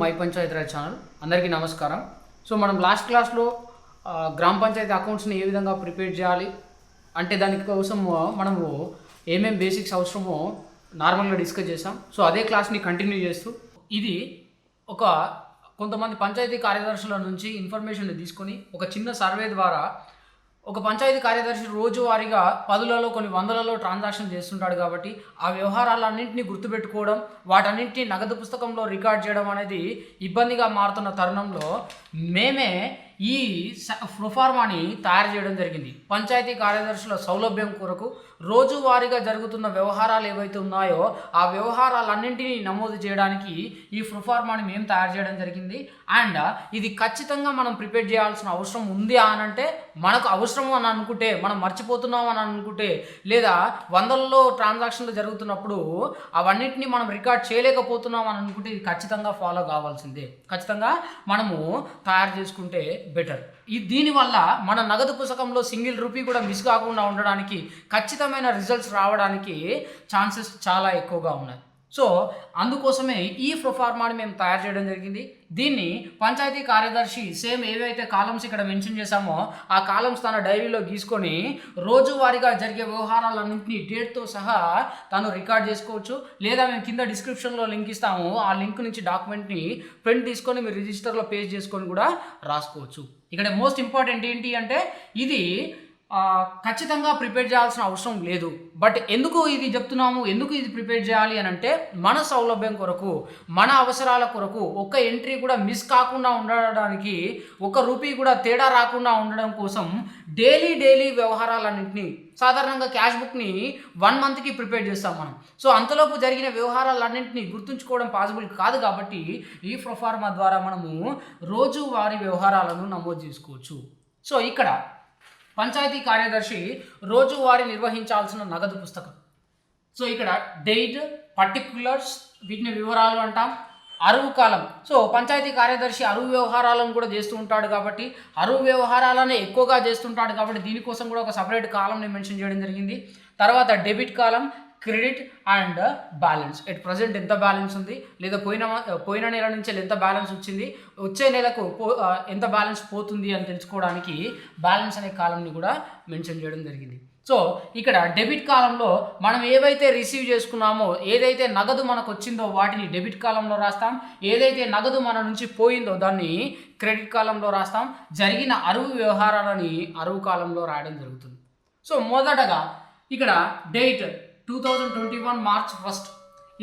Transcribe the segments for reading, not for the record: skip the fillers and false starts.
My panchayat Raj channel. అందరికీ నమస్కారం. So మనం లాస్ట్ క్లాస్లో గ్రామ పంచాయతీ అకౌంట్స్ని ఏ విధంగా ప్రిపేర్ చేయాలి అంటే దానికోసం మనము ఏమేం బేసిక్స్ అవసరమో నార్మల్గా డిస్కస్ చేసాం. సో అదే క్లాస్ని కంటిన్యూ చేస్తూ ఇది ఒక కొంతమంది పంచాయతీ కార్యదర్శుల నుంచి ఇన్ఫర్మేషన్ తీసుకొని ఒక చిన్న సర్వే ద్వారా ఒక పంచాయతీ కార్యదర్శి రోజువారీగా పదులలో కొన్ని వందలలో ట్రాన్సాక్షన్ చేస్తుంటాడు. కాబట్టి ఆ వ్యవహారాలన్నింటినీ గుర్తుపెట్టుకోవడం, వాటన్నింటినీ నగదు పుస్తకంలో రికార్డ్ చేయడం అనేది ఇబ్బందిగా మారుతున్న తరుణంలో మేమే ఈ ప్రొఫార్మాని తయారు చేయడం జరిగింది. పంచాయతీ కార్యదర్శుల సౌలభ్యం కొరకు రోజువారీగా జరుగుతున్న వ్యవహారాలు ఏవైతే ఉన్నాయో ఆ వ్యవహారాలన్నింటినీ నమోదు చేయడానికి ఈ ప్రొఫార్మాని మేము తయారు చేయడం జరిగింది. అండ్ ఇది ఖచ్చితంగా మనం ప్రిపేర్ చేయాల్సిన అవసరం ఉంది అనంటే, మనకు అవసరం అని అనుకుంటే, మనం మర్చిపోతున్నాం అని అనుకుంటే, లేదా వందలలో ట్రాన్సాక్షన్లు జరుగుతున్నప్పుడు అవన్నింటినీ మనం రికార్డ్ చేయలేకపోతున్నాం అని అనుకుంటే ఇది ఖచ్చితంగా ఫాలో కావాల్సిందే. ఖచ్చితంగా మనము తయారు చేసుకుంటే బెటర్. దీనివల్ల మన నగదు పుస్తకంలో సింగిల్ రూపీ కూడా మిస్ కాకుండా ఉండడానికి, ఖచ్చితమైన రిజల్ట్స్ రావడానికి ఛాన్సెస్ చాలా ఎక్కువగా ఉన్నాయి. సో అందుకోసమే ఈ ప్రొఫార్మాని మేము తయారు చేయడం జరిగింది. దీన్ని పంచాయతీ కార్యదర్శి సేమ్ ఏవైతే కాలమ్స్ ఇక్కడ మెన్షన్ చేశామో ఆ కాలమ్స్ తన డైరీలో గీసుకొని రోజువారీగా జరిగే వ్యవహారాలన్నింటినీ డేట్తో సహా తను రికార్డ్ చేసుకోవచ్చు. లేదా మేము కింద డిస్క్రిప్షన్లో లింక్ ఇస్తాము, ఆ లింక్ నుంచి డాక్యుమెంట్ని ప్రింట్ తీసుకొని మీరు రిజిస్టర్లో పేస్ట్ చేసుకొని కూడా రాసుకోవచ్చు. ఇక్కడ మోస్ట్ ఇంపార్టెంట్ ఏంటి అంటే, ఇది ఖచ్చితంగా ప్రిపేర్ చేయాల్సిన అవసరం లేదు. బట్ ఎందుకు ఇది చెప్తున్నాము, ఎందుకు ఇది ప్రిపేర్ చేయాలి అని అంటే, మన సౌలభ్యం కొరకు, మన అవసరాల కొరకు, ఒక్క ఎంట్రీ కూడా మిస్ కాకుండా ఉండడానికి, ఒక్క రూపీ కూడా తేడా రాకుండా ఉండడం కోసం డైలీ వ్యవహారాలన్నింటినీ, సాధారణంగా క్యాష్ బుక్ని 1 మంత్కి ప్రిపేర్ చేస్తాం మనం. సో అంతలోపు జరిగిన వ్యవహారాలన్నింటినీ గుర్తుంచుకోవడం పాసిబుల్ కాదు. కాబట్టి ఈ ప్రొఫార్మా ద్వారా మనము రోజువారీ వ్యవహారాలను నమోదు చేసుకోవచ్చు. సో ఇక్కడ పంచాయతీ కార్యదర్శి రోజువారీ నిర్వహించాల్సిన నగదు పుస్తకం. సో ఇక్కడ డేట్, పర్టిక్యులర్స్, వీటిని వివరాలు అంటాం. అరువు కాలం. సో పంచాయతీ కార్యదర్శి అరువు వ్యవహారాలను కూడా చేస్తూ ఉంటాడు కాబట్టి, అరువు వ్యవహారాలనే ఎక్కువగా చేస్తుంటాడు కాబట్టి దీనికోసం కూడా ఒక సపరేట్ కాలంని మెన్షన్ చేయడం జరిగింది. తర్వాత debit column, credit and balance. At present ఎంత బ్యాలెన్స్ ఉంది, లేదా పోయిన నెల నుంచి ఎంత బ్యాలెన్స్ వచ్చింది, వచ్చే నెలకు ఎంత బ్యాలెన్స్ పోతుంది అని తెలుసుకోవడానికి బ్యాలెన్స్ అనే కాలంని కూడా మెన్షన్ చేయడం జరిగింది. సో ఇక్కడ డెబిట్ కాలంలో మనం ఏవైతే రిసీవ్ చేసుకున్నామో, ఏదైతే నగదు మనకు వచ్చిందో వాటిని డెబిట్ కాలంలో రాస్తాం. ఏదైతే నగదు మన నుంచి పోయిందో దాన్ని క్రెడిట్ కాలంలో రాస్తాం. జరిగిన అరువు వ్యవహారాలని అరువు కాలంలో రాయడం జరుగుతుంది. సో మొదటగా ఇక్కడ డేట్ 2021 మార్చ్ 1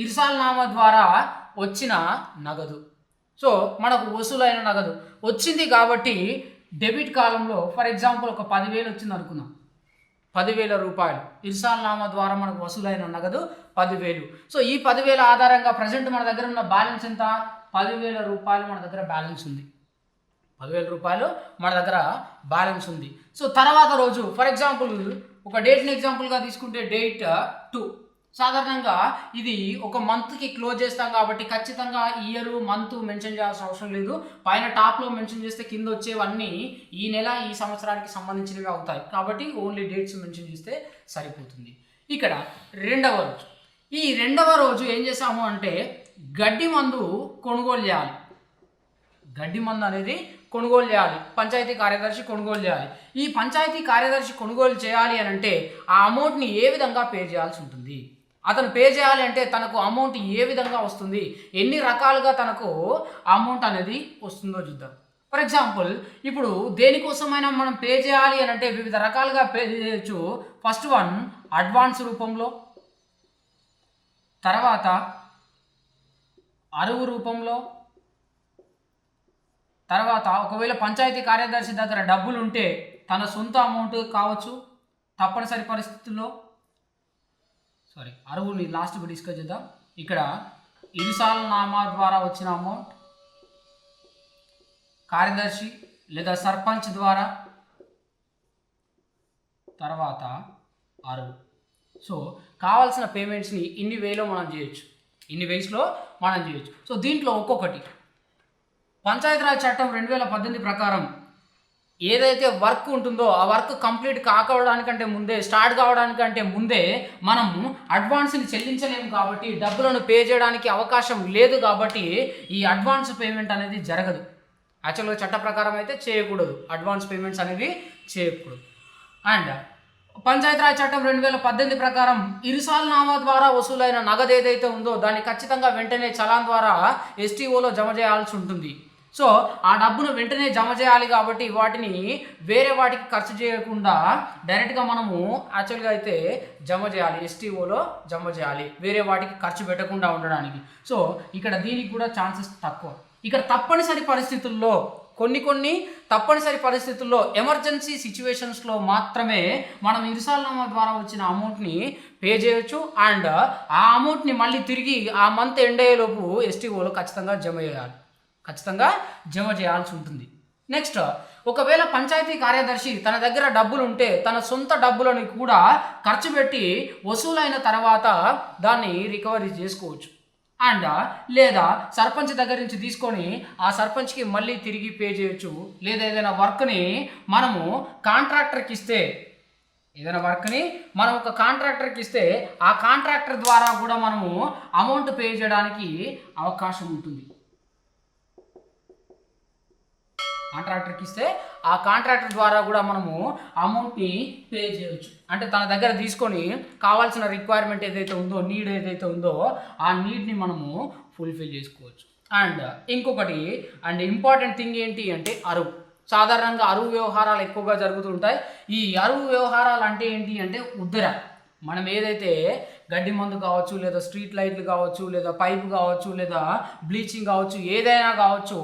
ఇర్సాల్నామా ద్వారా వచ్చిన నగదు. సో మనకు వసూలైన నగదు వచ్చింది కాబట్టి డెబిట్ కాలంలో ఫర్ ఎగ్జాంపుల్ ఒక 10,000 వచ్చింది అనుకుందాం. 10,000 రూపాయలు ఇర్సాల్నామా ద్వారా మనకు వసూలైన నగదు 10,000. సో ఈ 10,000 ఆధారంగా ప్రజెంట్ మన దగ్గర ఉన్న బ్యాలెన్స్ ఎంత? 10,000 రూపాయలు మన దగ్గర బ్యాలెన్స్ ఉంది. 10,000 రూపాయలు మన దగ్గర బ్యాలెన్స్ ఉంది. సో తర్వాత రోజు ఫర్ ఎగ్జాంపుల్ ఒక డేట్ని ఎగ్జాంపుల్గా తీసుకుంటే డేట్ 2. సాధారణంగా ఇది ఒక మంత్కి క్లోజ్ చేస్తాం కాబట్టి ఖచ్చితంగా ఇయర్, మంత్ మెన్షన్ చేయాల్సిన అవసరం లేదు. పైన టాప్లో మెన్షన్ చేస్తే కింద వచ్చేవన్నీ ఈ నెల, ఈ సంవత్సరానికి సంబంధించినవి అవుతాయి. కాబట్టి ఓన్లీ డేట్స్ మెన్షన్ చేస్తే సరిపోతుంది. ఇక్కడ రెండవ రోజు. ఈ రెండవ రోజు ఏం చేసాము అంటే, గడ్డి మందు కొనుగోలు చేయాలి. గడ్డి మందు అనేది కొనుగోలు చేయాలి. పంచాయతీ కార్యదర్శి కొనుగోలు చేయాలి. ఈ పంచాయతీ కార్యదర్శి కొనుగోలు చేయాలి అని అంటే ఆ అమౌంట్ని ఏ విధంగా పే చేయాల్సి ఉంటుంది, అతను పే చేయాలి అంటే తనకు అమౌంట్ ఏ విధంగా వస్తుంది, ఎన్ని రకాలుగా తనకు అమౌంట్ అనేది వస్తుందో చూద్దాం. ఫర్ ఎగ్జాంపుల్ ఇప్పుడు దేనికోసమైనా మనం పే చేయాలి అని అంటే వివిధ రకాలుగా పే చేయొచ్చు. ఫస్ట్ వన్ అడ్వాన్స్ రూపంలో, తర్వాత అరువు రూపంలో, తర్వాత ఒకవేళ పంచాయతీ కార్యదర్శి దగ్గర డబ్బులు ఉంటే తన సొంత అమౌంట్ కావచ్చు. తప్పనిసరి పరిస్థితుల్లో అరువుని లాస్ట్కి డిస్కస్ చేద్దాం. ఇక్కడ ఇర్సాల్నామా ద్వారా వచ్చిన అమౌంట్, కార్యదర్శి లేదా సర్పంచ్ ద్వారా, తర్వాత అరువు. సో కావాల్సిన పేమెంట్స్ని ఇన్ని వేలో మనం చేయొచ్చు, ఇన్ని వేస్లో మనం చేయొచ్చు. సో దీంట్లో ఒక్కొక్కటి పంచాయతీరాజ్ చట్టం 2018 ప్రకారం ఏదైతే వర్క్ ఉంటుందో ఆ వర్క్ కంప్లీట్ కావడానికంటే ముందే, స్టార్ట్ కావడానికంటే ముందే మనం అడ్వాన్స్ని చెల్లించలేము కాబట్టి, డబ్బులను పే చేయడానికి అవకాశం లేదు కాబట్టి ఈ అడ్వాన్స్ పేమెంట్ అనేది జరగదు. యాక్చువల్గా చట్ట ప్రకారం అయితే చేయకూడదు, అడ్వాన్స్ పేమెంట్స్ అనేవి చేయకూడదు. అండ్ పంచాయతీరాజ్ చట్టం 2018 ప్రకారం ఇరుసాల్నామా ద్వారా వసూలైన నగదు ఏదైతే ఉందో దాన్ని ఖచ్చితంగా వెంటనే చలాన్ ద్వారా ఎస్టీఓలో జమ చేయాల్సి ఉంటుంది. సో ఆ డబ్బును వెంటనే జమ చేయాలి కాబట్టి వాటిని వేరే వాటికి ఖర్చు చేయకుండా డైరెక్ట్గా మనము యాక్చువల్గా అయితే జమ చేయాలి, ఎస్టీఓలో జమ చేయాలి, వేరే వాటికి ఖర్చు పెట్టకుండా ఉండడానికి. సో ఇక్కడ దీనికి కూడా ఛాన్సెస్ తక్కువ. ఇక్కడ తప్పనిసరి పరిస్థితుల్లో కొన్ని తప్పనిసరి పరిస్థితుల్లో ఎమర్జెన్సీ సిచ్యువేషన్స్లో మాత్రమే మనం ఇరుసాల్నామా ద్వారా వచ్చిన అమౌంట్ని పే చేయొచ్చు. అండ్ ఆ అమౌంట్ని మళ్ళీ తిరిగి ఆ మంత్ ఎండ్ అయ్యేలోపు ఎస్టీఓలో ఖచ్చితంగా జమ చేయాల్సి ఉంటుంది. నెక్స్ట్, ఒకవేళ పంచాయతీ కార్యదర్శి తన దగ్గర డబ్బులు ఉంటే తన సొంత డబ్బులను కూడా ఖర్చు పెట్టి వసూలైన తర్వాత దాన్ని రికవరీ చేసుకోవచ్చు. అండ్ లేదా సర్పంచ్ దగ్గర నుంచి తీసుకొని ఆ సర్పంచ్కి మళ్ళీ తిరిగి పే చేయొచ్చు. లేదా ఏదైనా వర్క్ని మనము కాంట్రాక్టర్కి ఇస్తే, ఒక కాంట్రాక్టర్కి ఇస్తే ఆ కాంట్రాక్టర్ ద్వారా కూడా మనము అమౌంట్ పే చేయడానికి అవకాశం ఉంటుంది. కాంట్రాక్టర్కి ఇస్తే ఆ కాంట్రాక్టర్ ద్వారా కూడా మనము అమౌంట్ని పే చేయవచ్చు. అంటే తన దగ్గర తీసుకొని కావాల్సిన రిక్వైర్మెంట్ ఏదైతే ఉందో, నీడ్ ఏదైతే ఉందో ఆ నీడ్ని మనము ఫుల్ఫిల్ చేసుకోవచ్చు. అండ్ ఇంకొకటి ఇంపార్టెంట్ థింగ్ ఏంటి అంటే అరువు. సాధారణంగా అరువు వ్యవహారాలు ఎక్కువగా జరుగుతుంటాయి. ఈ అరువు వ్యవహారాలు అంటే ఏంటి అంటే ఉద్దర. మనం ఏదైతే గడ్డి మందు కావచ్చు, లేదా స్ట్రీట్ లైట్లు కావచ్చు, లేదా పైపు కావచ్చు, లేదా బ్లీచింగ్ కావచ్చు, ఏదైనా కావచ్చు,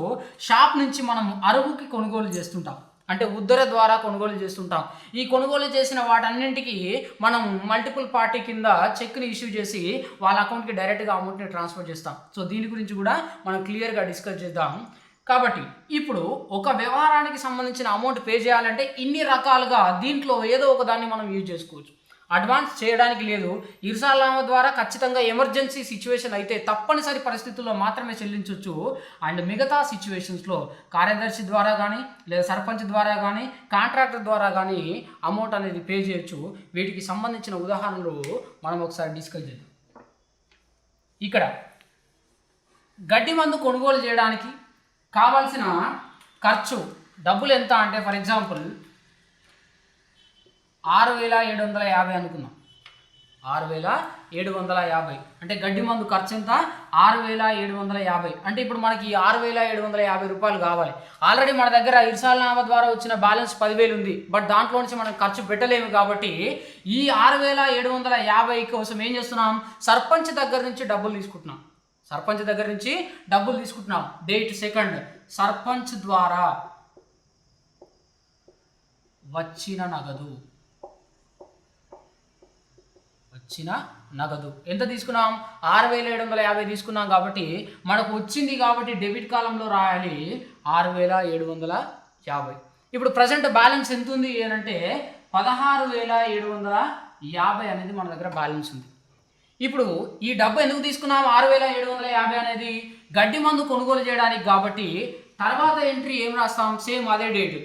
షాప్ నుంచి మనం అరువుకి కొనుగోలు చేస్తుంటాం. అంటే ఉద్దర ద్వారా కొనుగోలు చేస్తుంటాం. ఈ కొనుగోలు చేసిన వాటన్నింటికి మనం మల్టిపుల్ పార్టీ కింద చెక్ని ఇష్యూ చేసి వాళ్ళ అకౌంట్కి డైరెక్ట్గా అమౌంట్ని ట్రాన్స్ఫర్ చేస్తాం. సో దీని గురించి కూడా మనం క్లియర్గా డిస్కస్ చేద్దాం. కాబట్టి ఇప్పుడు ఒక వ్యవహారానికి సంబంధించిన అమౌంట్ పే చేయాలంటే ఇన్ని రకాలుగా దీంట్లో ఏదో ఒక దాన్ని మనం యూజ్ చేసుకోవచ్చు. అడ్వాన్స్ చేయడానికి లేదు. ఇరుసాల్నామా ద్వారా ఖచ్చితంగా ఎమర్జెన్సీ సిచ్యువేషన్ అయితే తప్పనిసరి పరిస్థితుల్లో మాత్రమే చెల్లించవచ్చు. అండ్ మిగతా సిచ్యువేషన్స్లో కార్యదర్శి ద్వారా కానీ, లేదా సర్పంచ్ ద్వారా కానీ, కాంట్రాక్టర్ ద్వారా కానీ అమౌంట్ అనేది పే చేయొచ్చు. వీటికి సంబంధించిన ఉదాహరణలు మనం ఒకసారి డిస్కస్ చేద్దాం. ఇక్కడ గడ్డి మందు కొనుగోలు చేయడానికి కావాల్సిన ఖర్చు డబ్బులు ఎంత అంటే, ఫర్ ఎగ్జాంపుల్ 6,750 అనుకున్నాం. 6,750 అంటే గడ్డి మందు ఖర్చు ఎంత? 6,750. అంటే ఇప్పుడు మనకి 6,750 రూపాయలు కావాలి. ఆల్రెడీ మన దగ్గర ఇరుసాల్నామా ద్వారా వచ్చిన బ్యాలెన్స్ 10,000 ఉంది. బట్ దాంట్లో నుంచి మనం ఖర్చు పెట్టలేము కాబట్టి ఈ 6,750 కోసం ఏం చేస్తున్నాం? సర్పంచ్ దగ్గర నుంచి డబ్బులు తీసుకుంటున్నాం. డేట్ 2 సర్పంచ్ ద్వారా వచ్చిన నగదు ఎంత తీసుకున్నాం? 6,750 తీసుకున్నాం. కాబట్టి మనకు వచ్చింది కాబట్టి డెబిట్ కాలంలో రాయాలి 6,750. ఇప్పుడు ప్రజెంట్ బ్యాలెన్స్ ఎంత ఉంది అంటే 16,750 అనేది మన దగ్గర బ్యాలెన్స్ ఉంది. ఇప్పుడు ఈ డబ్బు ఎందుకు తీసుకున్నాం? 6,750 అనేది గడ్డి మందు కొనుగోలు చేయడానికి కాబట్టి తర్వాత ఎంట్రీ ఏం రాస్తాం? సేమ్ అదే డేట్,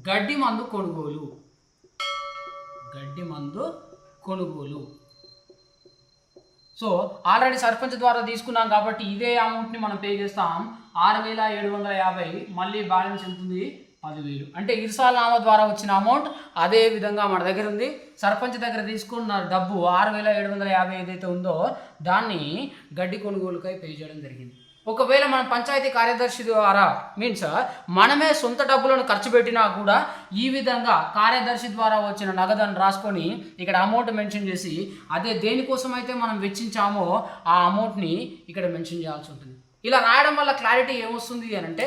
గడ్డి మందు కొనుగోలు. సో ఆల్రెడీ సర్పంచ్ ద్వారా తీసుకున్నాం కాబట్టి ఇదే అమౌంట్ని మనం పే చేస్తాం. 6,750 మళ్ళీ బ్యాలెన్స్ ఎంత ఉంది? 10,000. అంటే ఇరుసాల్నామా ద్వారా వచ్చిన అమౌంట్ అదే విధంగా మన దగ్గర ఉంది. సర్పంచ్ దగ్గర తీసుకున్న డబ్బు 6,750 ఏదైతే ఉందో దాన్ని గడ్డి కొనుగోలుకై పే చేయడం జరిగింది. ఒకవేళ మనం పంచాయతీ కార్యదర్శి ద్వారా మీన్స్ మనమే సొంత డబ్బులను ఖర్చు పెట్టినా కూడా ఈ విధంగా కార్యదర్శి ద్వారా వచ్చిన నగదును రాసుకొని ఇక్కడ అమౌంట్ మెన్షన్ చేసి అదే దేనికోసం అయితే మనం వెచ్చించామో ఆ అమౌంట్ని ఇక్కడ మెన్షన్ చేయాల్సి ఉంటుంది. ఇలా రాయడం వల్ల క్లారిటీ ఏమొస్తుంది అని అంటే,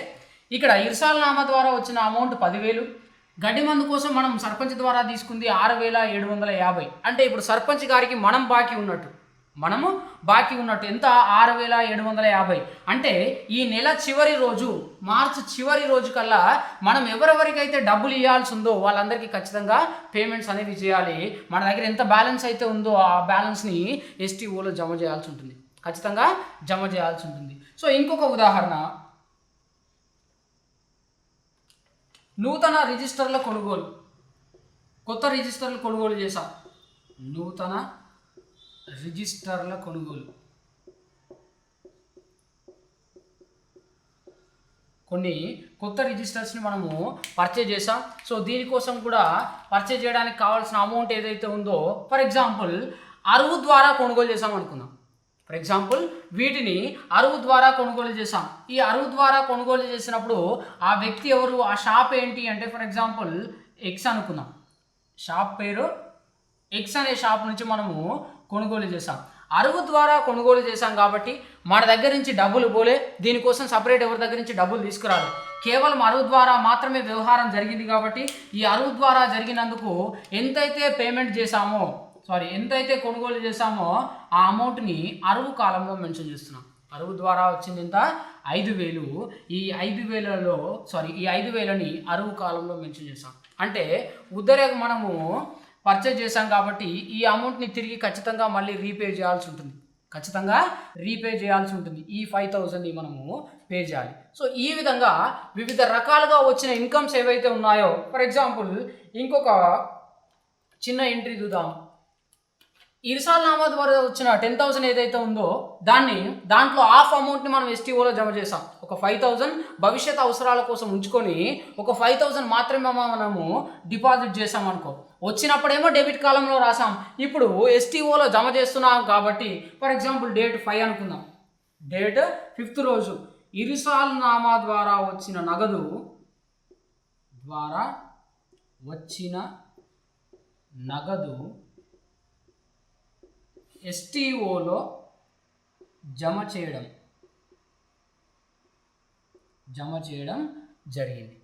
ఇక్కడ ఇరుసాల్నామా ద్వారా వచ్చిన అమౌంట్ 10,000, గడ్డి మందు కోసం మనం సర్పంచ్ ద్వారా తీసుకుంది 6,750. అంటే ఇప్పుడు సర్పంచ్ గారికి మనం బాకీ ఉన్నట్టు ఎంత? 6,750. అంటే ఈ నెల చివరి రోజు, మార్చి చివరి రోజు కల్లా మనం ఎవరెవరికైతే డబ్బులు ఇవ్వాల్సి ఉందో వాళ్ళందరికీ ఖచ్చితంగా పేమెంట్స్ అనేవి చేయాలి. మన దగ్గర ఎంత బ్యాలెన్స్ అయితే ఉందో ఆ బ్యాలెన్స్ని ఎస్టీఓలో జమ చేయాల్సి ఉంటుంది. సో ఇంకొక ఉదాహరణ, నూతన రిజిస్టర్ల కొనుగోలు, కొత్త రిజిస్టర్లు కొనుగోలు చేశాం. నూతన రిజిస్టర్ల కొనుగోలు, కొన్ని కొత్త రిజిస్టర్స్ని మనము పర్చేజ్ చేసాం. సో దీనికోసం కూడా పర్చేజ్ చేయడానికి కావాల్సిన అమౌంట్ ఏదైతే ఉందో, ఫర్ ఎగ్జాంపుల్ అరువు ద్వారా కొనుగోలు చేసాం అనుకుందాం. ఫర్ ఎగ్జాంపుల్ వీటిని అరువు ద్వారా కొనుగోలు చేసాం. ఈ అరువు ద్వారా కొనుగోలు చేసినప్పుడు ఆ వ్యక్తి ఎవరు, ఆ షాప్ ఏంటి అంటే ఫర్ ఎగ్జాంపుల్ ఎక్స్ అనుకుందాం. షాప్ పేరు ఎక్స్ అనే షాప్ నుంచి మనము కొనుగోలు చేసాం. అరువు ద్వారా కొనుగోలు చేశాం కాబట్టి మన దగ్గర నుంచి డబ్బులు పోలే, దీనికోసం సపరేట్ ఎవరి దగ్గర నుంచి డబ్బులు తీసుకురాలి. కేవలం అరువు ద్వారా మాత్రమే వ్యవహారం జరిగింది కాబట్టి ఈ అరువు ద్వారా జరిగినందుకు ఎంతైతే పేమెంట్ చేశామో, ఎంతైతే కొనుగోలు చేశామో ఆ అమౌంట్ని అరువు కాలంలో మెన్షన్ చేస్తున్నాం. అరువు ద్వారా వచ్చింది ఎంత? 5,000. ఈ 5,000ని అరువు కాలంలో మెన్షన్ చేస్తాం. అంటే ఉద్దరేగా మనము పర్చేజ్ చేశాం కాబట్టి ఈ అమౌంట్ని తిరిగి ఖచ్చితంగా మళ్ళీ రీపే చేయాల్సి ఉంటుంది. ఈ 5,000ని మనము పే చేయాలి. సో ఈ విధంగా వివిధ రకాలుగా వచ్చిన ఇన్కమ్స్ ఏవైతే ఉన్నాయో, ఫర్ ఎగ్జాంపుల్ ఇంకొక చిన్న ఎంట్రీ చూద్దాం. ఇర్సాల్నామా ద్వారా వచ్చిన 10,000 ఏదైతే ఉందో దాంట్లో హాఫ్ అమౌంట్ని మనం ఎస్టీఓలో జమ చేసాం. ఒక 5,000 భవిష్యత్ అవసరాల కోసం ఉంచుకొని ఒక 5,000 మాత్రమే మనము డిపాజిట్ చేసాం అనుకో. వచ్చినప్పుడేమో డెబిట్ కాలంలో రాసాం, ఇప్పుడు ఎస్టీఓలో జమ చేస్తున్నాం కాబట్టి ఫర్ ఎగ్జాంపుల్ డేట్ 5 అనుకుందాం. డేట్ 5th రోజు ఇర్సాల్నామా ద్వారా వచ్చిన నగదు ఎస్టీఓలో జమ చేయడం జరిగింది.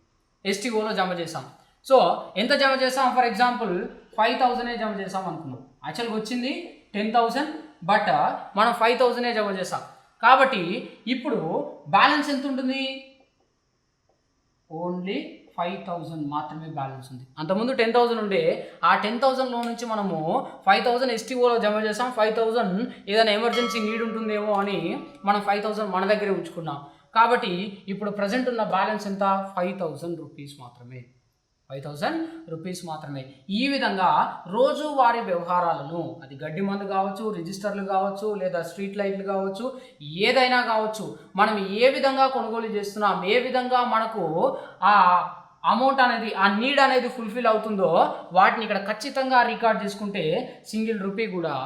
ఎస్టీఓలో జమ చేసాం. సో ఎంత జమ చేసాం? ఫర్ ఎగ్జాంపుల్ 5,000 జమ చేసాం అనుకున్నాం. యాక్చువల్గా వచ్చింది 10,000, బట్ మనం 5,000 జమ చేసాం కాబట్టి ఇప్పుడు బ్యాలెన్స్ ఎంత ఉంటుంది? ఓన్లీ 5,000 మాత్రమే బ్యాలెన్స్ ఉంది. అంతకుముందు 10,000 ఉండే, ఆ 10,000లో నుంచి మనము 5,000 ఎస్టీఓలో జమ చేసాం. 5,000 ఏదైనా ఎమర్జెన్సీ నీడ్ ఉంటుందేమో అని మనం 5,000 మన దగ్గరే ఉంచుకున్నాం. కాబట్టి ఇప్పుడు ప్రజెంట్ ఉన్న బ్యాలెన్స్ ఎంత? 5,000 రూపీస్ మాత్రమే. 5,000 రూపీస్ మాత్రమే. ఈ విధంగా రోజువారీ వ్యవహారాలను, అది గడ్డి మందు కావచ్చు, రిజిస్టర్లు కావచ్చు, లేదా స్ట్రీట్ లైట్లు కావచ్చు, ఏదైనా కావచ్చు, మనం ఏ విధంగా కొనుగోలు చేస్తున్నాం, ఏ విధంగా మనకు ఆ అమౌంట్ అనేది, ఆ నీడ్ అనేది ఫుల్ఫిల్ అవుతుందో వాటిని ఇక్కడ ఖచ్చితంగా రికార్డ్ చేసుకుంటే సింగిల్ రూపీ కూడా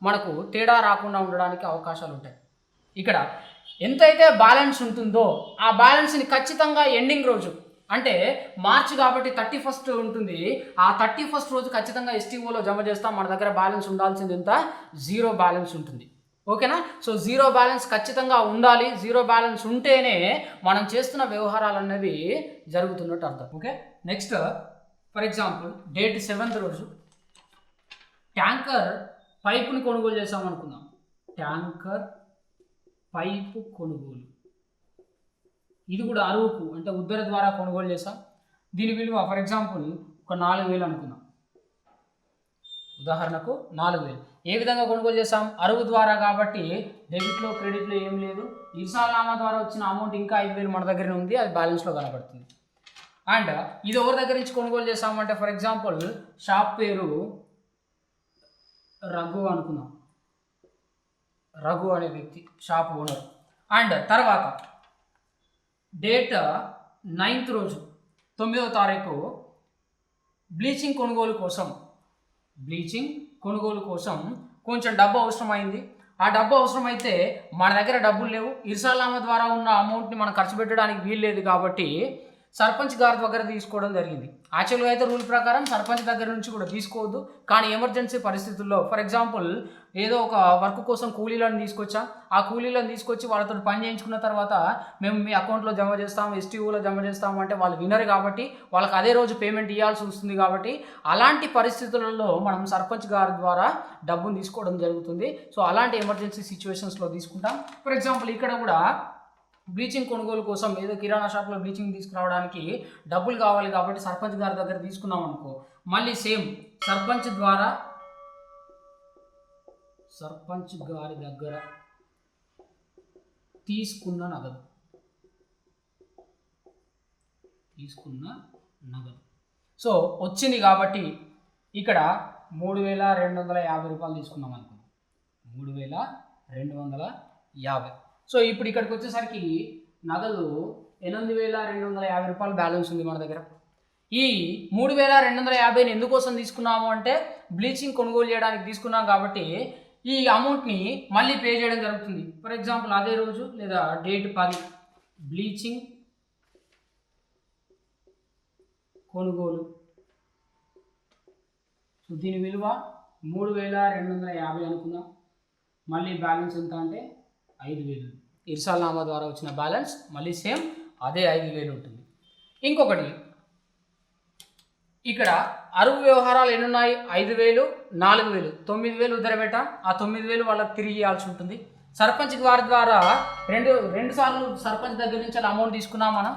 మనకు తేడా రాకుండా ఉండడానికి అవకాశాలు ఉంటాయి. ఇక్కడ ఎంతైతే బ్యాలెన్స్ ఉంటుందో ఆ బ్యాలెన్స్ని ఖచ్చితంగా ఎండింగ్ రోజు, అంటే మార్చ్ కాబట్టి 31st ఉంటుంది, ఆ 31st రోజు ఖచ్చితంగా ఎస్టీఓలో జమ చేస్తాం. మన దగ్గర బ్యాలెన్స్ ఉండాల్సింది ఎంత? 0 బ్యాలెన్స్ ఉంటుంది. ఓకేనా? సో 0 బ్యాలెన్స్ ఖచ్చితంగా ఉండాలి. 0 బ్యాలెన్స్ ఉంటేనే మనం చేస్తున్న వ్యవహారాలు అనేవి జరుగుతున్నట్టు అర్థం. Okay, next for example date 7th రోజు ట్యాంకర్ పైపుని కొనుగోలు చేసాం అనుకుందాం. ట్యాంకర్ పైపు కొనుగోలు, ఇది కూడా అరువుకు అంటే ఉద్దర ద్వారా కొనుగోలు చేసాం. దీని విలువ ఫర్ ఎగ్జాంపుల్ ఒక 4,000 అనుకుందాం. ఉదాహరణకు 4,000. ఏ విధంగా కొనుగోలు చేసాం? అరువు ద్వారా కాబట్టి డెబిట్లో క్రెడిట్లో ఏం లేదు. ఇర్సాల్నామా ద్వారా వచ్చిన అమౌంట్ ఇంకా 5,000 మన దగ్గర ఉంది, అది బ్యాలెన్స్లో కనబడుతుంది. అండ్ ఇది ఎవరి దగ్గర నుంచి కొనుగోలు చేసామంటే ఫర్ ఎగ్జాంపుల్ షాప్ పేరు రఘు అనుకుందాం. రఘు అనే వ్యక్తి షాప్ ఓనర్. అండ్ తర్వాత డేట్ 9th రోజు 9వ తారీఖు బ్లీచింగ్ కొనుగోలు కోసం కొంచెం డబ్బు అవసరమైంది. ఆ డబ్బు అవసరమైతే మన దగ్గర డబ్బులు లేవు, ఇర్సాల్నామా ద్వారా ఉన్న అమౌంట్ని మనం ఖర్చు పెట్టడానికి వీలు లేదు కాబట్టి సర్పంచ్ గారి దగ్గర తీసుకోవడం జరిగింది. యాక్చువల్గా అయితే రూల్ ప్రకారం సర్పంచ్ దగ్గర నుంచి కూడా తీసుకోవద్దు, కానీ ఎమర్జెన్సీ పరిస్థితుల్లో ఫర్ ఎగ్జాంపుల్ ఏదో ఒక వర్క్ కోసం కూలీలను తీసుకొచ్చాం, ఆ కూలీలను తీసుకొచ్చి వాళ్ళతో పని చేయించుకున్న తర్వాత మేము మీ అకౌంట్లో జమ చేస్తాం, ఎస్టీఓలో జమ చేస్తాం అంటే వాళ్ళు వినరు కాబట్టి వాళ్ళకి అదే రోజు పేమెంట్ ఇవ్వాల్సి వస్తుంది. కాబట్టి అలాంటి పరిస్థితులలో మనం సర్పంచ్ గారి ద్వారా డబ్బును తీసుకోవడం జరుగుతుంది. సో అలాంటి ఎమర్జెన్సీ సిచ్యువేషన్స్లో తీసుకుంటాం. ఫర్ ఎగ్జాంపుల్ ఇక్కడ కూడా బ్లీచింగ్ కొనుగోలు కోసం ఏదో కిరాణా షాప్లో బ్లీచింగ్ తీసుకురావడానికి డబ్బులు కావాలి కాబట్టి సర్పంచ్ గారి దగ్గర తీసుకున్నాం అనుకో, మళ్ళీ సేమ్ సర్పంచ్ గారి దగ్గర తీసుకున్న నగదు. సో వచ్చింది కాబట్టి ఇక్కడ 3,250 రూపాయలు తీసుకున్నాం అనుకున్నాం, 3,250. సో ఇప్పుడు ఇక్కడికి వచ్చేసరికి నగదు 8,250 రూపాయలు బ్యాలెన్స్ ఉంది మన దగ్గర. ఈ 3,250ని ఎందుకోసం తీసుకున్నాము అంటే బ్లీచింగ్ కొనుగోలు చేయడానికి తీసుకున్నాం కాబట్టి ఈ అమౌంట్ని మళ్ళీ పే చేయడం జరుగుతుంది. ఫర్ ఎగ్జాంపుల్ అదే రోజు లేదా డేట్ 10 బ్లీచింగ్ కొనుగోలు. సో దీని విలువ 3,250 అనుకుందాం. మళ్ళీ బ్యాలెన్స్ ఎంత అంటే 5,000. ఇర్సాల్నామా ద్వారా వచ్చిన బ్యాలెన్స్ మళ్ళీ సేమ్ అదే 5,000 ఉంటుంది. ఇంకొకటి ఇక్కడ అరువు వ్యవహారాలు ఎన్ని ఉన్నాయి? 5,000, 4,000, 9,000 ఉద్దరబెట్టాం. ఆ 9,000 వాళ్ళకి తిరిగి ఇవ్వాల్సి ఉంటుంది. సర్పంచ్ వారి ద్వారా రెండు సార్లు సర్పంచ్ దగ్గర నుంచి అమౌంట్ తీసుకున్నాం మనం.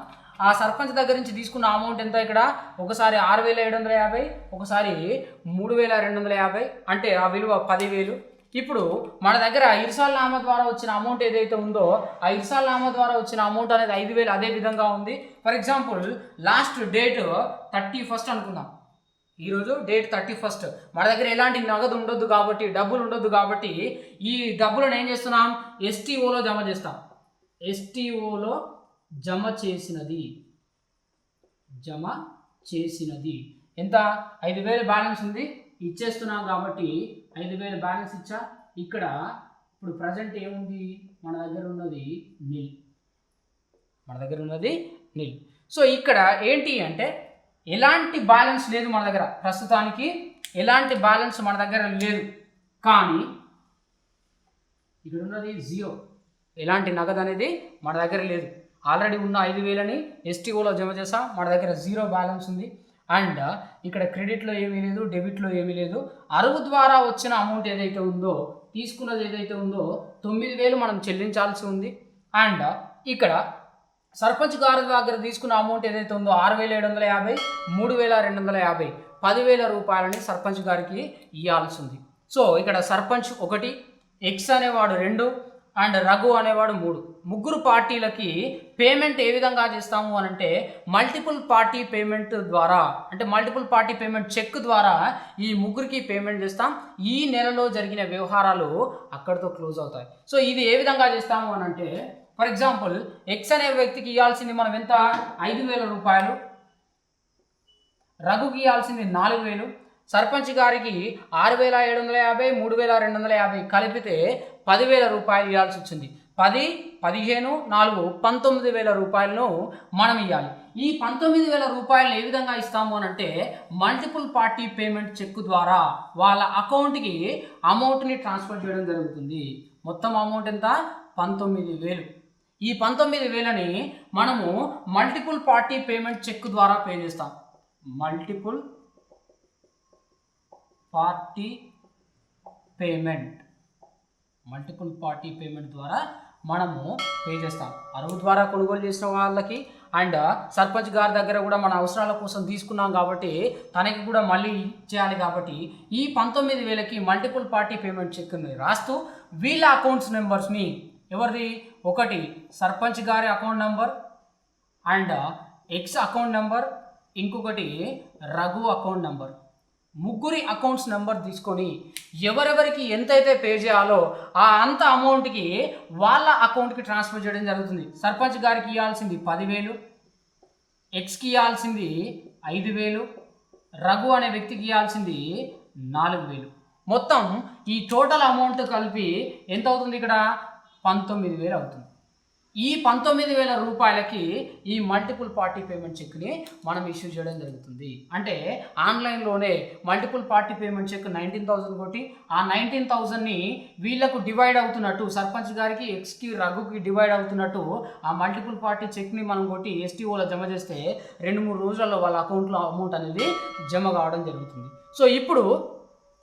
ఆ సర్పంచ్ దగ్గర నుంచి తీసుకున్న అమౌంట్ ఎంత? ఇక్కడ ఒకసారి 6,750, ఒకసారి 3,250, అంటే ఆ విలువ 10,000. ఇప్పుడు మన దగ్గర ఇర్సాల్నామా ద్వారా వచ్చిన అమౌంట్ ఏదైతే ఉందో ఆ ఇర్సాల్నామా ద్వారా వచ్చిన అమౌంట్ అనేది 5,000 అదే విధంగా ఉంది. ఫర్ ఎగ్జాంపుల్ లాస్ట్ డేట్ 31 అనుకుందాం. ఈరోజు డేట్ 31. మన దగ్గర ఎలాంటి నగదు ఉండొద్దు కాబట్టి, డబ్బులు ఉండొద్దు కాబట్టి ఈ డబ్బులను ఏం చేస్తున్నాం? ఎస్టీఓలో జమ చేస్తాం. ఎస్టీఓలో జమ చేసినది ఎంత? 5,000 బ్యాలెన్స్ ఉంది, ఇచ్చేస్తున్నాం కాబట్టి 5,000 బ్యాలెన్స్ ఇచ్చా. ఇక్కడ ఇప్పుడు ప్రజెంట్ ఏముంది? మన దగ్గర ఉన్నది నిల్. సో ఇక్కడ ఏంటి అంటే ఎలాంటి బ్యాలెన్స్ లేదు మన దగ్గర, ప్రస్తుతానికి ఎలాంటి బ్యాలెన్స్ మన దగ్గర లేదు. కానీ ఇక్కడ ఉన్నది 0, ఎలాంటి నగదు అనేది మన దగ్గర లేదు. ఆల్రెడీ ఉన్న 5,000ని ఎస్టీఓలో జమ చేసాం, మన దగ్గర 0 బ్యాలెన్స్ ఉంది. అండ్ ఇక్కడ క్రెడిట్లో ఏమీ లేదు, డెబిట్లో ఏమీ లేదు. అరువు ద్వారా వచ్చిన అమౌంట్ ఏదైతే ఉందో, తీసుకున్నది ఏదైతే ఉందో 9,000 మనం చెల్లించాల్సి ఉంది. అండ్ ఇక్కడ సర్పంచ్ గారి దగ్గర తీసుకున్న అమౌంట్ ఏదైతే ఉందో 6,750, 3,250, 10,000 రూపాయలని సర్పంచ్ గారికి ఇవ్వాల్సి ఉంది. సో ఇక్కడ సర్పంచ్ 1, ఎక్స్ అనేవాడు 2 అండ్ రఘు అనేవాడు 3. ముగ్గురు పార్టీలకి పేమెంట్ ఏ విధంగా చేస్తాము అని అంటే మల్టిపుల్ పార్టీ పేమెంట్ ద్వారా, అంటే మల్టిపుల్ పార్టీ పేమెంట్ చెక్ ద్వారా ఈ ముగ్గురికి పేమెంట్ చేస్తాం. ఈ నెలలో జరిగిన వ్యవహారాలు అక్కడితో క్లోజ్ అవుతాయి. సో ఇది ఏ విధంగా చేస్తాము అని అంటే ఫర్ ఎగ్జాంపుల్ ఎక్స్ అనే వ్యక్తికి ఇవ్వాల్సింది మనం ఎంత? 5,000 రూపాయలు. రఘుకి ఇవ్వాల్సింది 4,000. సర్పంచ్ గారికి 6,750, 3,250 కలిపితే 10,000 రూపాయలు ఇవ్వాల్సి వచ్చింది. 10, 15, 4, 19,000 రూపాయలను మనం ఇవ్వాలి. ఈ 19,000 రూపాయలు ఏ విధంగా ఇస్తాము అని అంటే మల్టిపుల్ పార్టీ పేమెంట్ చెక్ ద్వారా వాళ్ళ అకౌంట్కి అమౌంట్ని ట్రాన్స్ఫర్ చేయడం జరుగుతుంది. మొత్తం అమౌంట్ ఎంత? 19,000. ఈ 19,000ని మనము మల్టిపుల్ పార్టీ పేమెంట్ చెక్ ద్వారా పే చేస్తాం. మల్టిపుల్ పార్టీ పేమెంట్ ద్వారా మనము పే చేస్తాం. అరువు ద్వారా కొనుగోలు చేసిన వాళ్ళకి అండ్ సర్పంచ్ గారి దగ్గర కూడా మన అవసరాల కోసం తీసుకున్నాం కాబట్టి తనకి కూడా మళ్ళీ చేయాలి. కాబట్టి ఈ 19,000కి మల్టిపుల్ పార్టీ పేమెంట్ చెక్ని రాస్తూ వీళ్ళ అకౌంట్స్ నెంబర్స్ని, ఎవరిది? 1 సర్పంచ్ గారి account number and X account number, ఇంకొకటి రఘు అకౌంట్ నెంబర్, ముగ్గురి అకౌంట్స్ నెంబర్ తీసుకొని ఎవరెవరికి ఎంతైతే పే చేయాలో ఆ అంత అమౌంట్కి వాళ్ళ అకౌంట్కి ట్రాన్స్ఫర్ చేయడం జరుగుతుంది. సర్పంచ్ గారికి ఇవ్వాల్సింది 10,000, ఎక్స్కి ఇవ్వాల్సింది 5,000, రఘు అనే వ్యక్తికి ఇవ్వాల్సింది 4,000. మొత్తం ఈ టోటల్ అమౌంట్ కలిపి ఎంత అవుతుంది? ఇక్కడ 19,000 అవుతుంది. ఈ 19,000 రూపాయలకి ఈ మల్టిపుల్ పార్టీ పేమెంట్ చెక్ని మనం ఇష్యూ చేయడం జరుగుతుంది. అంటే ఆన్లైన్లోనే మల్టిపుల్ పార్టీ పేమెంట్ చెక్ 19,000 కొట్టి ఆ 19,000ని వీళ్ళకు డివైడ్ అవుతున్నట్టు, సర్పంచ్ గారికి, ఎక్స్కి, రఘుకి డివైడ్ అవుతున్నట్టు ఆ మల్టిపుల్ పార్టీ చెక్ని మనం కొట్టి ఎస్టీఓలో జమ చేస్తే 2-3 రోజులలో వాళ్ళ అకౌంట్లో అమౌంట్ అనేది జమ కావడం జరుగుతుంది. సో ఇప్పుడు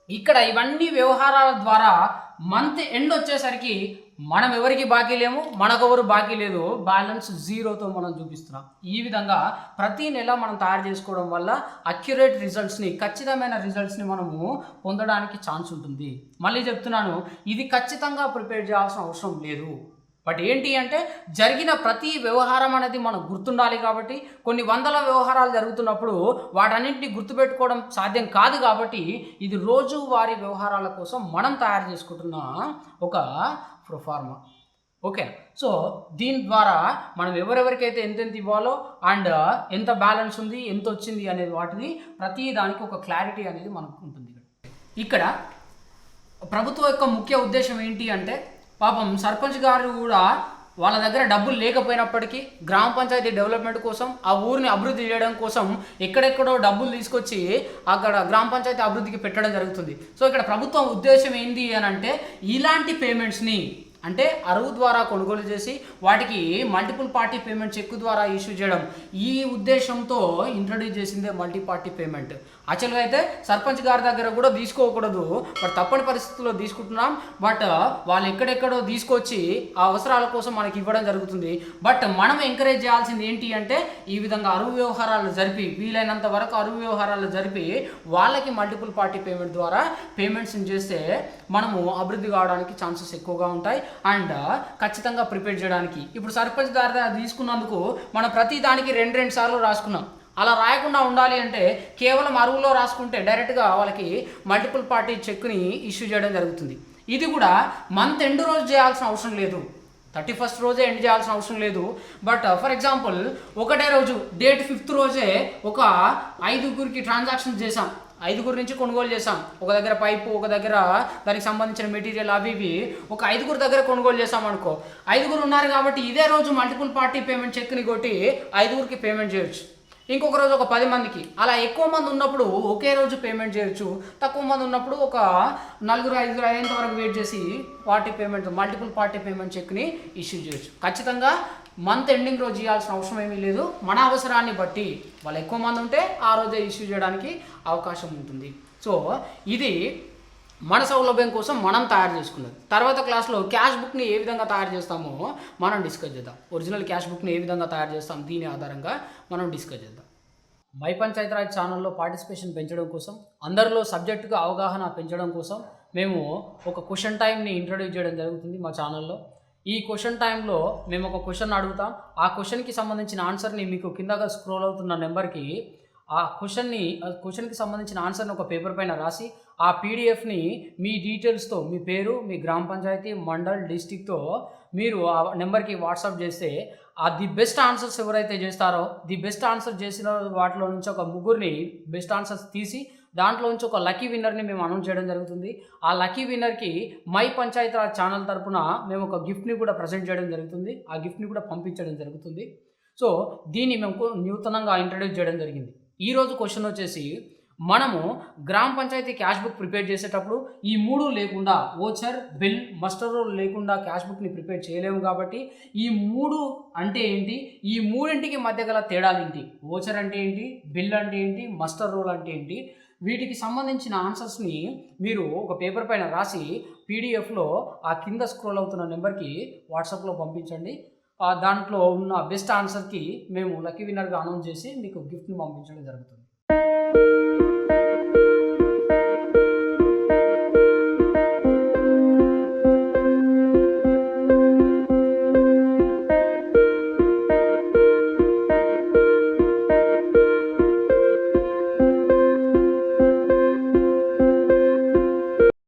ఇక్కడ ఇవన్నీ వ్యవహారాల ద్వారా మంత్ ఎండ్ వచ్చేసరికి మనం ఎవరికి బాకీ లేము, మనకెవరు బాకీ లేదు, బ్యాలెన్స్ 0తో మనం చూపిస్తున్నాం. ఈ విధంగా ప్రతి నెల మనం తయారు చేసుకోవడం వల్ల అక్యురేట్ రిజల్ట్స్ని, ఖచ్చితమైన రిజల్ట్స్ని మనము పొందడానికి ఛాన్స్ ఉంటుంది. మళ్ళీ చెప్తున్నాను, ఇది ఖచ్చితంగా ప్రిపేర్ చేయాల్సిన అవసరం లేదు. బట్ ఏంటి అంటే జరిగిన ప్రతి వ్యవహారం అనేది మనకు గుర్తుండాలి. కాబట్టి కొన్ని వందల వ్యవహారాలు జరుగుతున్నప్పుడు వాటన్నింటినీ గుర్తుపెట్టుకోవడం సాధ్యం కాదు. కాబట్టి ఇది రోజువారీ వ్యవహారాల కోసం మనం తయారు చేసుకుంటున్న ఒక ప్రొఫార్మా. ఓకే, సో దీని ద్వారా మనం ఎవరెవరికైతే ఎంతెంత ఇవ్వాలో అండ్ ఎంత బ్యాలెన్స్ ఉంది, ఎంత వచ్చింది అనేది వాటిని ప్రతి దానికి ఒక క్లారిటీ అనేది మనకు ఉంటుంది. ఇక్కడ ప్రభుత్వం యొక్క ముఖ్య ఉద్దేశం ఏంటి అంటే, పాపం సర్పంచ్ గారు కూడా వాళ్ళ దగ్గర డబ్బులు లేకపోయినప్పటికీ గ్రామ పంచాయతీ డెవలప్మెంట్ కోసం, ఆ ఊరిని అభివృద్ధి చేయడం కోసం ఎక్కడెక్కడో డబ్బులు తీసుకొచ్చి అక్కడ గ్రామ పంచాయతీ అభివృద్ధికి పెట్టడం జరుగుతుంది. సో ఇక్కడ ప్రభుత్వం ఉద్దేశం ఏంటి అని అంటే, ఇలాంటి పేమెంట్స్ని అంటే అరువు ద్వారా కొనుగోలు చేసి వాటికి మల్టిపుల్ పార్టీ పేమెంట్ చెక్ ద్వారా ఇష్యూ చేయడం, ఈ ఉద్దేశంతో ఇంట్రడ్యూస్ చేసిందే మల్టీ పార్టీ పేమెంట్. యాక్చువల్గా అయితే సర్పంచ్ గారి దగ్గర కూడా తీసుకోకూడదు, బట్ తప్పని పరిస్థితుల్లో తీసుకుంటున్నాం. బట్ వాళ్ళు ఎక్కడెక్కడో తీసుకొచ్చి ఆ అవసరాల కోసం మనకి ఇవ్వడం జరుగుతుంది. బట్ మనం ఎంకరేజ్ చేయాల్సింది ఏంటి అంటే, ఈ విధంగా అరువు వ్యవహారాలు జరిపి, వీలైనంత వరకు అరువు వ్యవహారాలు జరిపి వాళ్ళకి మల్టిపుల్ పార్టీ పేమెంట్ ద్వారా పేమెంట్స్ని చేస్తే మనము అభివృద్ధి కావడానికి ఛాన్సెస్ ఎక్కువగా ఉంటాయి అండ్ ఖచ్చితంగా ప్రిపేర్ చేయడానికి. ఇప్పుడు సర్పంచ్ గారి తీసుకున్నందుకు మనం ప్రతి దానికి రెండు సార్లు రాసుకున్నాం. అలా రాయకుండా ఉండాలి అంటే కేవలం అరువులో రాసుకుంటే డైరెక్ట్గా వాళ్ళకి మల్టిపుల్ పార్టీ చెక్ని ఇష్యూ చేయడం జరుగుతుంది. ఇది కూడా మంత్ ఎండ్ రోజు చేయాల్సిన అవసరం లేదు, 31st రోజే ఎండ్ చేయాల్సిన అవసరం లేదు. బట్ ఫర్ ఎగ్జాంపుల్ ఒకటే రోజు డేట్ 5th రోజే ఒక 5గురికి ట్రాన్సాక్షన్ చేసాం, 5గురి నుంచి కొనుగోలు చేసాం. ఒక దగ్గర పైపు, ఒక దగ్గర దానికి సంబంధించిన మెటీరియల్ అవి ఇవి ఒక 5గురి దగ్గర కొనుగోలు చేసాం అనుకో. 5గురు ఉన్నారు కాబట్టి ఇదే రోజు మల్టిపుల్ పార్టీ పేమెంట్ చెక్ని కొట్టి 5గురికి పేమెంట్ చేయొచ్చు. ఇంకొక రోజు ఒక 10 మందికి, అలా ఎక్కువ మంది ఉన్నప్పుడు ఒకే రోజు పేమెంట్ చేయొచ్చు. తక్కువ మంది ఉన్నప్పుడు ఒక 4, 5 అయ్యేంత వరకు వెయిట్ చేసి మల్టిపుల్ పార్టీ పేమెంట్ చెక్ని ఇష్యూ చేయొచ్చు. ఖచ్చితంగా మంత్ ఎండింగ్ రోజు ఇవ్వాల్సిన అవసరం ఏమీ లేదు. మన అవసరాన్ని బట్టి వాళ్ళు ఎక్కువ మంది ఉంటే ఆ రోజే ఇష్యూ చేయడానికి అవకాశం ఉంటుంది. సో ఇది మన సౌలభ్యం కోసం మనం తయారు చేసుకున్నది. తర్వాత క్లాస్లో క్యాష్ బుక్ని ఏ విధంగా తయారు చేస్తామో మనం డిస్కస్ చేద్దాం. ఒరిజినల్ క్యాష్ బుక్ని ఏ విధంగా తయారు చేస్తాం దీని ఆధారంగా మనం డిస్కస్ చేద్దాం. మై పంచాయత్ రాజ్ ఛానల్లో పార్టిసిపేషన్ పెంచడం కోసం, అందరిలో సబ్జెక్టుగా అవగాహన పెంచడం కోసం మేము ఒక క్వశ్చన్ టైంని ఇంట్రడ్యూస్ చేయడం జరుగుతుంది మా ఛానల్లో. ఈ క్వశ్చన్ టైంలో మేము ఒక క్వశ్చన్ అడుగుతాం. ఆ క్వశ్చన్కి సంబంధించిన ఆన్సర్ని మీకు కిందగా స్క్రోల్ అవుతున్న నెంబర్కి ఆ క్వశ్చన్కి సంబంధించిన ఆన్సర్ని ఒక పేపర్ పైన రాసి ఆ పీడిఎఫ్ని మీ డీటెయిల్స్తో, మీ పేరు, మీ గ్రామ పంచాయతీ, మండల్, డిస్టిక్తో మీరు ఆ నెంబర్కి వాట్సాప్ చేస్తే ది బెస్ట్ ఆన్సర్స్ ఎవరైతే చేస్తారో, ది బెస్ట్ ఆన్సర్ చేసిన వాటిలో నుంచి ఒక 3 బెస్ట్ ఆన్సర్స్ తీసి దాంట్లో నుంచి ఒక లక్కీ విన్నర్ని మేము అనౌన్స్ చేయడం జరుగుతుంది. ఆ లక్కీ విన్నర్కి మై పంచాయత్ రాజ్ ఛానల్ తరపున మేము ఒక గిఫ్ట్ని కూడా ప్రజెంట్ చేయడం జరుగుతుంది. ఆ గిఫ్ట్ని కూడా పంపించడం జరుగుతుంది. సో దీన్ని మేము నూతనంగా ఇంట్రడ్యూస్ చేయడం జరిగింది. ఈరోజు క్వశ్చన్ వచ్చేసి, మనము గ్రామ పంచాయతీ క్యాష్ బుక్ ప్రిపేర్ చేసేటప్పుడు ఈ 3 లేకుండా, ఓచర్, బిల్, మస్టర్ రోల్ లేకుండా క్యాష్ బుక్ని ప్రిపేర్ చేయలేము. కాబట్టి ఈ 3 అంటే ఏంటి, ఈ 3ంటికి మధ్య గల తేడాలు ఏంటి, ఓచర్ అంటే ఏంటి, బిల్ అంటే ఏంటి, మస్టర్ రోల్ అంటే ఏంటి, వీటికి సంబంధించిన ఆన్సర్స్ని మీరు ఒక పేపర్ పైన రాసి పీడిఎఫ్లో ఆ కింద స్క్రోల్ అవుతున్న నెంబర్కి వాట్సాప్లో పంపించండి. దాంట్లో ఉన్న బెస్ట్ ఆన్సర్కి మేము లక్కీ విన్నర్గా అనౌన్స్ చేసి మీకు గిఫ్ట్ని పంపించడం జరుగుతుంది.